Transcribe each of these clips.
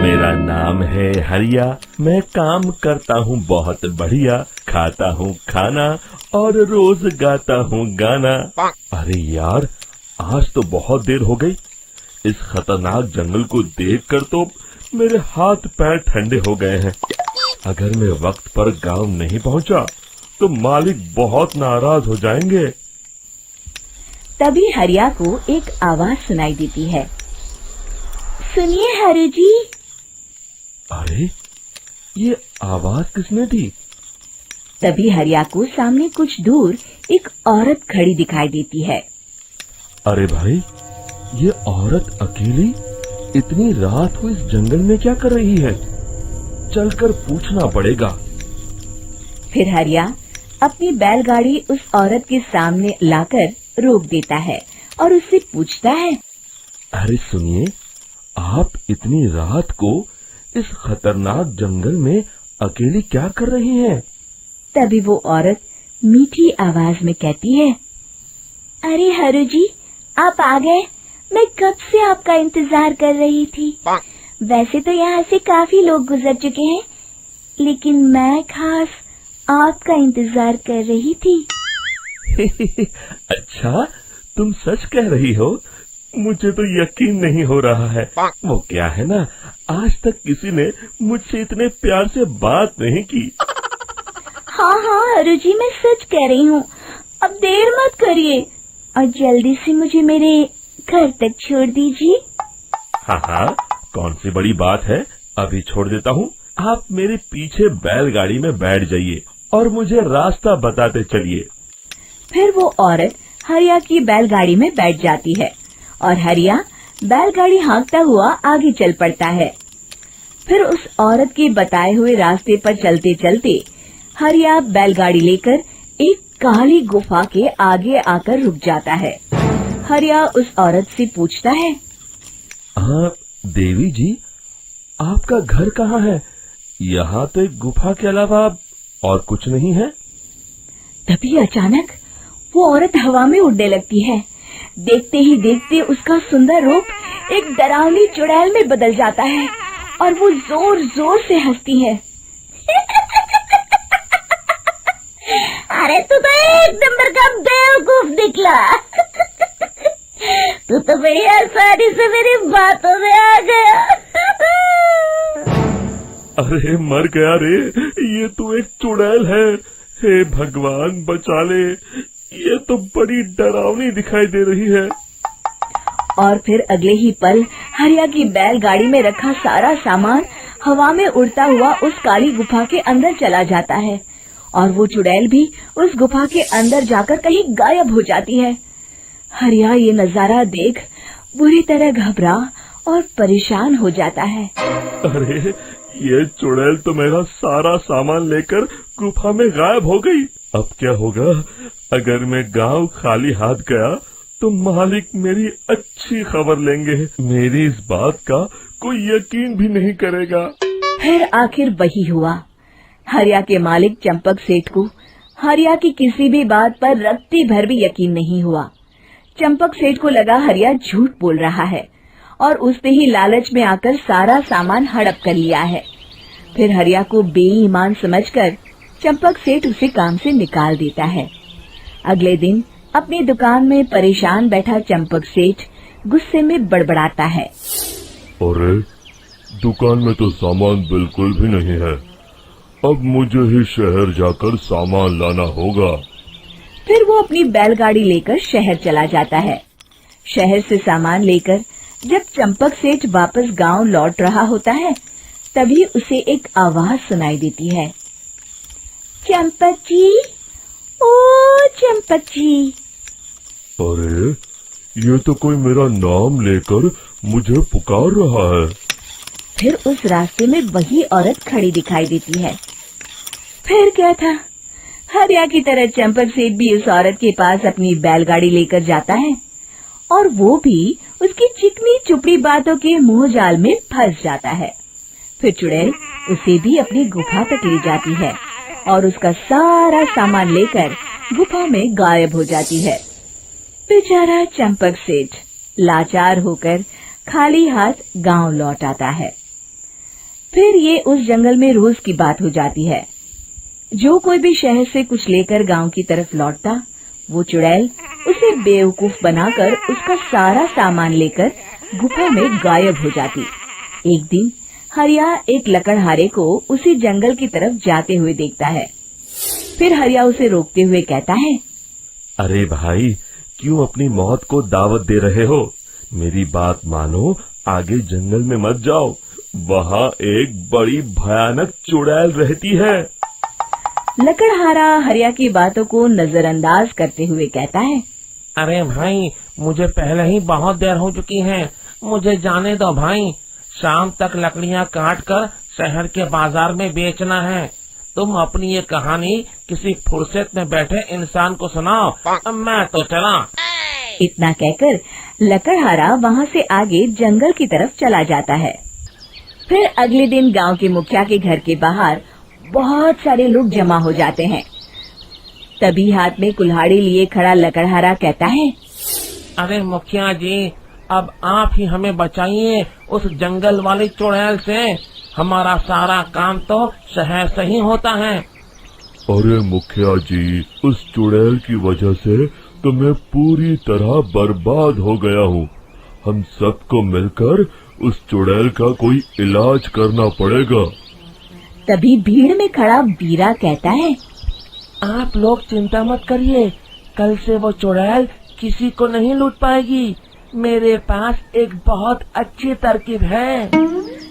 मेरा नाम है हरिया, मैं काम करता हूँ बहुत बढ़िया, खाता हूँ खाना और रोज गाता हूँ गाना। अरे यार, आज तो बहुत देर हो गई। इस खतरनाक जंगल को देखकर तो मेरे हाथ पैर ठंडे हो गए हैं। अगर मैं वक्त पर गांव नहीं पहुंचा तो मालिक बहुत नाराज हो जाएंगे। तभी हरिया को एक आवाज सुनाई देती है। सुनिए हरु जी। अरे, ये आवाज किसने दी? तभी हरिया को सामने कुछ दूर एक औरत खड़ी दिखाई देती है। अरे भाई, ये औरत अकेली इतनी रात को इस जंगल में क्या कर रही है? चलकर पूछना पड़ेगा। फिर हरिया अपनी बैलगाड़ी उस औरत के सामने लाकर रोक देता है और उससे पूछता है। अरे सुनिए, आप इतनी रात को इस खतरनाक जंगल में अकेली क्या कर रही हैं? तभी वो औरत मीठी आवाज में कहती है, अरे हरु जी, आप आ गए। मैं कब से आपका इंतजार कर रही थी। वैसे तो यहाँ से काफी लोग गुजर चुके हैं, लेकिन मैं खास आपका इंतजार कर रही थी। अच्छा, तुम सच कह रही हो? मुझे तो यकीन नहीं हो रहा है। वो क्या है ना, आज तक किसी ने मुझसे इतने प्यार से बात नहीं की। हाँ हाँ हरु जी, मैं सच कह रही हूँ। अब देर मत करिए और जल्दी से मुझे मेरे घर तक छोड़ दीजिए। हाँ हाँ, कौन सी बड़ी बात है, अभी छोड़ देता हूँ। आप मेरे पीछे बैलगाड़ी में बैठ जाइए और मुझे रास्ता बताते चलिए। फिर वो औरत हरिया की बैलगाड़ी में बैठ जाती है और हरिया बैलगाड़ी हाँकता हुआ आगे चल पड़ता है। फिर उस औरत के बताए हुए रास्ते पर चलते चलते हरिया बैलगाड़ी लेकर एक काली गुफा के आगे आकर रुक जाता है। हरिया उस औरत से पूछता है, हाँ देवी जी, आपका घर कहाँ है? यहाँ तो एक गुफा के अलावा और कुछ नहीं है। तभी अचानक वो औरत हवा में उड़ने लगती है। देखते ही देखते उसका सुंदर रूप एक डरावनी चुड़ैल में बदल जाता है और वो जोर जोर से हंसती है। अरे तू तो एक नंबर का बेवकूफ निकला। तू तो बड़ी आसानी से मेरी बातों में आ गया। अरे मर गया रे, ये तो एक चुड़ैल है। हे भगवान बचा ले, ये तो बड़ी डरावनी दिखाई दे रही है। और फिर अगले ही पल हरिया की बैलगाड़ी में रखा सारा सामान हवा में उड़ता हुआ उस काली गुफा के अंदर चला जाता है और वो चुड़ैल भी उस गुफा के अंदर जाकर कहीं गायब हो जाती है। हरिया ये नजारा देख बुरी तरह घबरा और परेशान हो जाता है। अरे, ये चुड़ैल तो मेरा सारा सामान लेकर गुफा में गायब हो गई। अब क्या होगा? अगर मैं गांव खाली हाथ गया तो मालिक मेरी अच्छी खबर लेंगे। मेरी इस बात का कोई यकीन भी नहीं करेगा। फिर आखिर वही हुआ। हरिया के मालिक चंपक सेठ को हरिया की किसी भी बात पर रत्ती भर भी यकीन नहीं हुआ। चंपक सेठ को लगा हरिया झूठ बोल रहा है और उसने ही लालच में आकर सारा सामान हड़प कर लिया है। फिर हरिया को बेईमान समझकर चंपक सेठ उसे काम से निकाल देता है। अगले दिन अपनी दुकान में परेशान बैठा चंपक सेठ गुस्से में बड़बड़ाता है। अरे, दुकान में तो सामान बिल्कुल भी नहीं है। अब मुझे ही शहर जाकर सामान लाना होगा। फिर वो अपनी बैलगाड़ी लेकर शहर चला जाता है। शहर से सामान लेकर जब चंपक सेठ वापस गांव लौट रहा होता है, तभी उसे एक आवाज सुनाई देती है। चंपक जी, ओ चंपक जी। अरे, ये तो कोई मेरा नाम लेकर मुझे पुकार रहा है। फिर उस रास्ते में वही औरत खड़ी दिखाई देती है। फिर क्या था, हरिया की तरह चंपक सेठ भी उस औरत के पास अपनी बैलगाड़ी लेकर जाता है और वो भी उसकी चिकनी चुपड़ी बातों के मुंह जाल में फंस जाता है। फिर चुड़ैल उसे भी अपनी गुफा तक ले जाती है और उसका सारा सामान लेकर गुफा में गायब हो जाती है। बेचारा चंपक सेठ लाचार होकर खाली हाथ गांव लौट आता है। फिर ये उस जंगल में रोज की बात हो जाती है। जो कोई भी शहर से कुछ लेकर गांव की तरफ लौटता, वो चुड़ैल उसे बेवकूफ बनाकर उसका सारा सामान लेकर गुफा में गायब हो जाती। एक दिन हरिया एक लकड़हारे को उसी जंगल की तरफ जाते हुए देखता है। फिर हरिया उसे रोकते हुए कहता है, अरे भाई, क्यों अपनी मौत को दावत दे रहे हो? मेरी बात मानो, आगे जंगल में मत जाओ, वहाँ एक बड़ी भयानक चुड़ैल रहती है। लकड़हारा हरिया की बातों को नजरअंदाज करते हुए कहता है, अरे भाई, मुझे पहले ही बहुत देर हो चुकी है, मुझे जाने दो भाई। शाम तक लकड़ियाँ काट कर शहर के बाजार में बेचना है। तुम अपनी ये कहानी किसी फुर्सत में बैठे इंसान को सुनाओ, मैं तो चला। इतना कहकर लकड़हारा वहाँ से आगे जंगल की तरफ चला जाता है। फिर अगले दिन गांव के मुखिया के घर के बाहर बहुत सारे लोग जमा हो जाते हैं। तभी हाथ में कुल्हाड़ी लिए खड़ा लकड़हारा कहता है, अरे मुखिया जी, अब आप ही हमें बचाइए उस जंगल वाली चुड़ैल से। हमारा सारा काम तो शहर से ही होता है। अरे मुखिया जी, उस चुड़ैल की वजह से तो मैं पूरी तरह बर्बाद हो गया हूँ। हम सबको मिलकर उस चुड़ैल का कोई इलाज करना पड़ेगा। तभी भीड़ में खड़ा वीरा कहता है, आप लोग चिंता मत करिए, कल से वो चुड़ैल किसी को नहीं लूट पाएगी। मेरे पास एक बहुत अच्छी तरकीब है।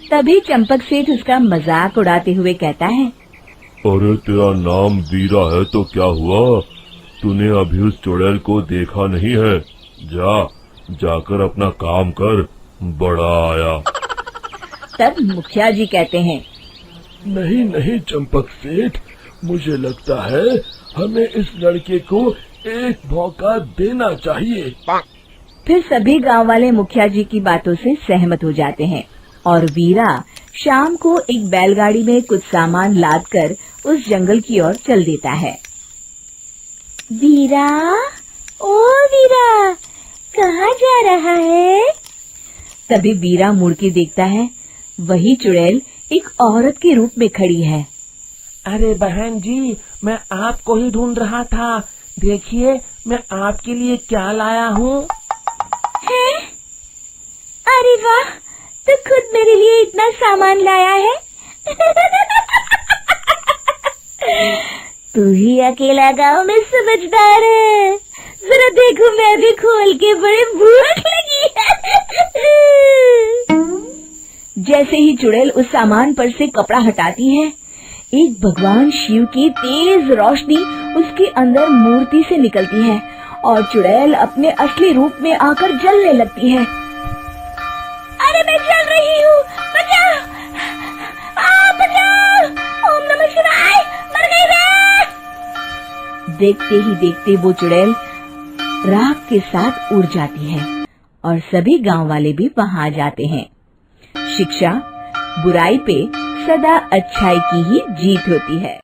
तभी चंपक सेठ उसका मजाक उड़ाते हुए कहता है, अरे तेरा नाम वीरा है तो क्या हुआ? तूने अभी उस चुड़ैल को देखा नहीं है? जाकर अपना काम कर, बड़ा आया। तब मुखिया जी कहते हैं, नहीं चंपक सेठ, मुझे लगता है हमें इस लड़के को एक मौका देना चाहिए। फिर सभी गांव वाले मुखिया जी की बातों से सहमत हो जाते हैं और वीरा शाम को एक बैलगाड़ी में कुछ सामान लादकर उस जंगल की ओर चल देता है। वीरा, ओ वीरा, कहाँ जा रहा है? तभी वीरा मुड़ के देखता है, वही चुड़ैल एक औरत के रूप में खड़ी है। अरे बहन जी, मैं आपको ही ढूंढ रहा था। देखिए, मैं आपके लिए क्या लाया हूँ। हैं? अरे वाह, तो खुद मेरे लिए इतना सामान लाया है। तू ही अकेला गांव में समझदार है। जरा देखो, मैं भी खोल के, बड़े भूख लगी है। जैसे ही चुड़ैल उस सामान पर से कपड़ा हटाती है, एक भगवान शिव की तेज रोशनी उसके अंदर मूर्ति से निकलती है और चुड़ैल अपने असली रूप में आकर जलने लगती है। अरे मैं जल रही हूँ, बचाओ! बचाओ! ओम नमः शिवाय, मर गई मैं! देखते ही देखते वो चुड़ैल राख के साथ उड़ जाती है और सभी गांव वाले भी वहां जाते हैं। शिक्षा बुराई पे सदा अच्छाई की ही जीत होती है।